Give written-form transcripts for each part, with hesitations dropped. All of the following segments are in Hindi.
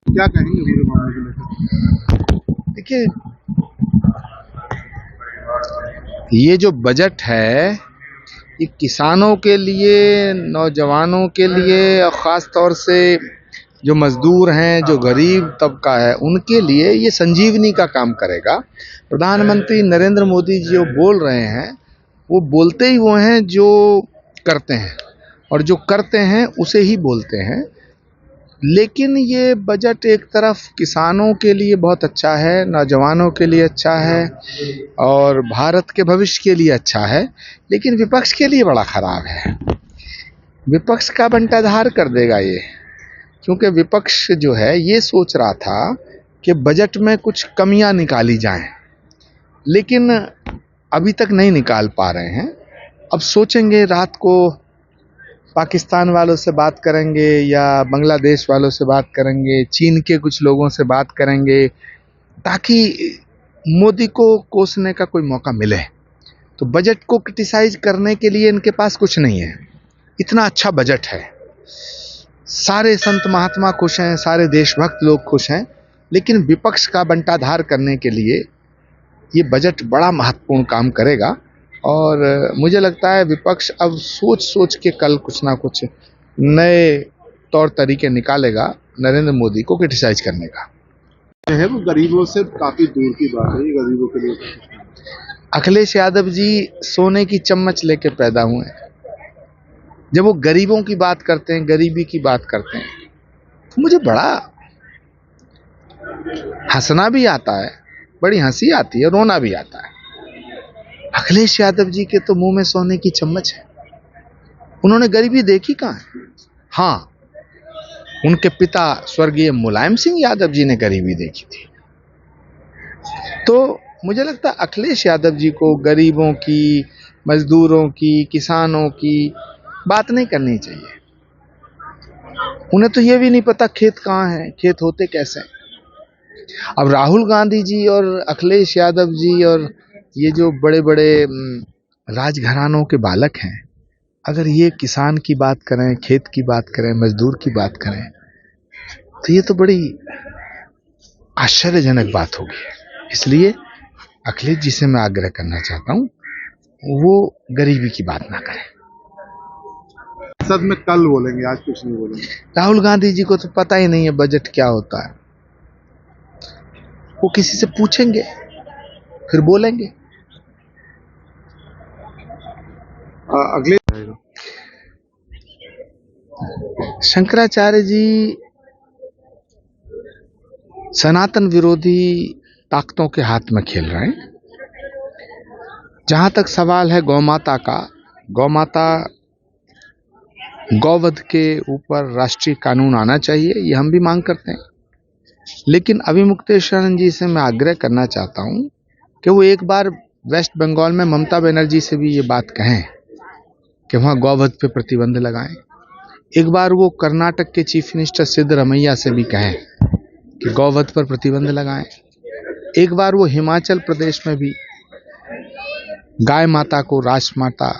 क्या कहेंगे पूरे मामले को लेकर? देखिए, ये जो बजट है ये किसानों के लिए, नौजवानों के लिए और ख़ास तौर से जो मजदूर हैं, जो गरीब तबका है, उनके लिए ये संजीवनी का काम करेगा। प्रधानमंत्री नरेंद्र मोदी जी जो बोल रहे हैं वो बोलते ही वो हैं जो करते हैं, और जो करते हैं उसे ही बोलते हैं। लेकिन ये बजट एक तरफ किसानों के लिए बहुत अच्छा है, नौजवानों के लिए अच्छा है और भारत के भविष्य के लिए अच्छा है, लेकिन विपक्ष के लिए बड़ा खराब है। विपक्ष का बंटाधार कर देगा ये, क्योंकि विपक्ष जो है ये सोच रहा था कि बजट में कुछ कमियां निकाली जाएं, लेकिन अभी तक नहीं निकाल पा रहे हैं। अब सोचेंगे, रात को पाकिस्तान वालों से बात करेंगे या बांग्लादेश वालों से बात करेंगे, चीन के कुछ लोगों से बात करेंगे, ताकि मोदी को कोसने का कोई मौका मिले। तो बजट को क्रिटिसाइज करने के लिए इनके पास कुछ नहीं है। इतना अच्छा बजट है, सारे संत महात्मा खुश हैं, सारे देशभक्त लोग खुश हैं, लेकिन विपक्ष का बंटाधार करने के लिए ये बजट बड़ा महत्वपूर्ण काम करेगा। और मुझे लगता है विपक्ष अब सोच सोच के कल कुछ ना कुछ नए तौर तरीके निकालेगा नरेंद्र मोदी को क्रिटिसाइज करने का। जो है वो गरीबों से काफी दूर की बात है, ये गरीबों के लिए। अखिलेश यादव जी सोने की चम्मच लेके पैदा हुए हैं। जब वो गरीबों की बात करते हैं, गरीबी की बात करते हैं, तो मुझे बड़ा हंसना भी आता है, बड़ी हंसी आती है, रोना भी आता है। अखिलेश यादव जी के तो मुंह में सोने की चम्मच है। उन्होंने गरीबी देखी कहाँ है? हाँ, उनके पिता स्वर्गीय मुलायम सिंह यादव जी ने गरीबी देखी थी। तो मुझे लगता है अखिलेश यादव जी को गरीबों की, मजदूरों की, किसानों की बात नहीं करनी चाहिए। उन्हें तो ये भी नहीं पता खेत कहाँ है, खेत होते कैसे हैं। अब राहुल गांधी जी और अखिलेश यादव जी और ये जो बड़े बड़े राजघरानों के बालक हैं, अगर ये किसान की बात करें, खेत की बात करें, मजदूर की बात करें, तो ये तो बड़ी आश्चर्यजनक बात होगी। इसलिए अखिलेश जी से मैं आग्रह करना चाहता हूँ, वो गरीबी की बात ना करें। संसद में कल बोलेंगे, आज कुछ नहीं बोलेंगे। राहुल गांधी जी को तो पता ही नहीं है बजट क्या होता है। वो किसी से पूछेंगे फिर बोलेंगे। अगले शंकराचार्य जी सनातन विरोधी ताकतों के हाथ में खेल रहे हैं। जहां तक सवाल है गौमाता का, गौमाता गौवध के ऊपर राष्ट्रीय कानून आना चाहिए, ये हम भी मांग करते हैं। लेकिन अभिमुक्तेश्वरन जी से मैं आग्रह करना चाहता हूं कि वो एक बार वेस्ट बंगाल में ममता बनर्जी से भी ये बात कहें कि वहां गौवध पे प्रतिबंध लगाएं। एक बार वो कर्नाटक के चीफ मिनिस्टर सिद्धरमैया से भी कहें कि गौवध पर प्रतिबंध लगाएं। एक बार वो हिमाचल प्रदेश में भी गाय माता को राजमाता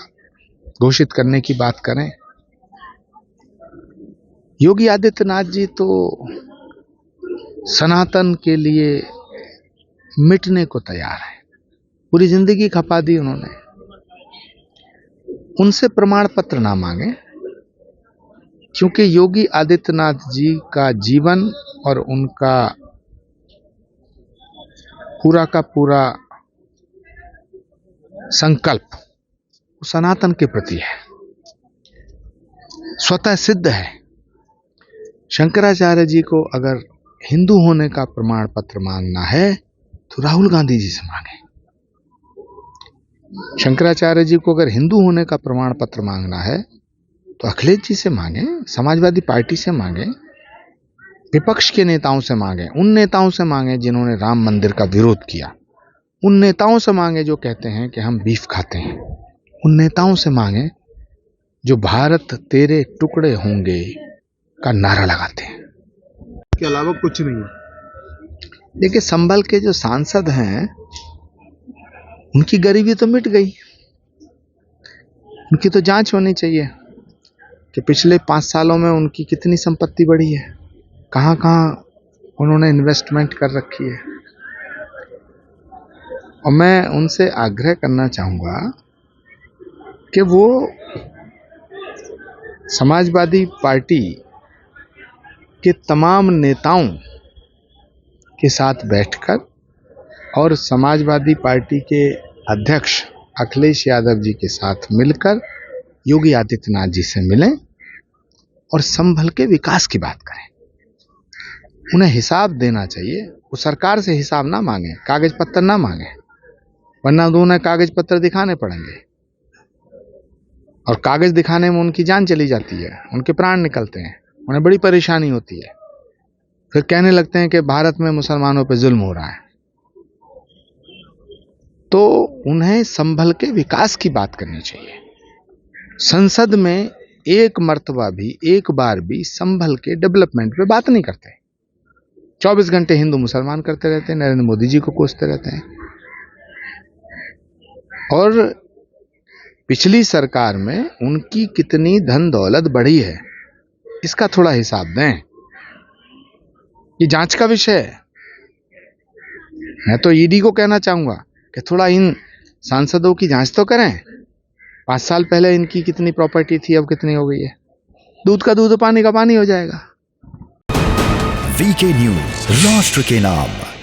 घोषित करने की बात करें। योगी आदित्यनाथ जी तो सनातन के लिए मिटने को तैयार है, पूरी जिंदगी खपा दी उन्होंने। उनसे प्रमाण पत्र ना मांगे, क्योंकि योगी आदित्यनाथ जी का जीवन और उनका पूरा का पूरा संकल्प सनातन के प्रति है, स्वतः सिद्ध है। शंकराचार्य जी को अगर हिंदू होने का प्रमाण पत्र मांगना है तो राहुल गांधी जी से मांगे। शंकराचार्य जी को अगर हिंदू होने का प्रमाण पत्र मांगना है तो अखिलेश जी से मांगे, समाजवादी पार्टी से मांगे, विपक्ष के नेताओं से मांगे, उन नेताओं से मांगे जिन्होंने राम मंदिर का विरोध किया, उन नेताओं से मांगे जो कहते हैं कि हम बीफ खाते हैं, उन नेताओं से मांगे जो भारत तेरे टुकड़े होंगे का नारा लगाते हैं। के अलावा कुछ नहीं है। देखिए, संभल के जो सांसद हैं उनकी गरीबी तो मिट गई। उनकी तो जांच होनी चाहिए कि पिछले 5 सालों में उनकी कितनी संपत्ति बढ़ी है, कहां कहां उन्होंने इन्वेस्टमेंट कर रखी है। और मैं उनसे आग्रह करना चाहूँगा कि वो समाजवादी पार्टी के तमाम नेताओं के साथ बैठकर और समाजवादी पार्टी के अध्यक्ष अखिलेश यादव जी के साथ मिलकर योगी आदित्यनाथ जी से मिलें और संभल के विकास की बात करें। उन्हें हिसाब देना चाहिए। वो सरकार से हिसाब ना मांगे, कागज पत्र ना मांगे, वरना उन्हें कागज पत्र दिखाने पड़ेंगे और कागज दिखाने में उनकी जान चली जाती है, उनके प्राण निकलते हैं, उन्हें बड़ी परेशानी होती है। फिर कहने लगते हैं कि भारत में मुसलमानों पर जुल्म हो रहा है। तो उन्हें संभल के विकास की बात करनी चाहिए। संसद में एक मर्तबा भी, एक बार भी संभल के डेवलपमेंट पे बात नहीं करते। 24 घंटे हिंदू मुसलमान करते रहते हैं, नरेंद्र मोदी जी को कोसते रहते हैं। और पिछली सरकार में उनकी कितनी धन दौलत बढ़ी है, इसका थोड़ा हिसाब दें। ये जांच का विषय है। मैं तो ईडी को कहना चाहूंगा कि थोड़ा इन सांसदों की जांच तो करें। 5 साल पहले इनकी कितनी प्रॉपर्टी थी, अब कितनी हो गई है। दूध का दूध, पानी का पानी हो जाएगा। वीके न्यूज, राष्ट्र के नाम।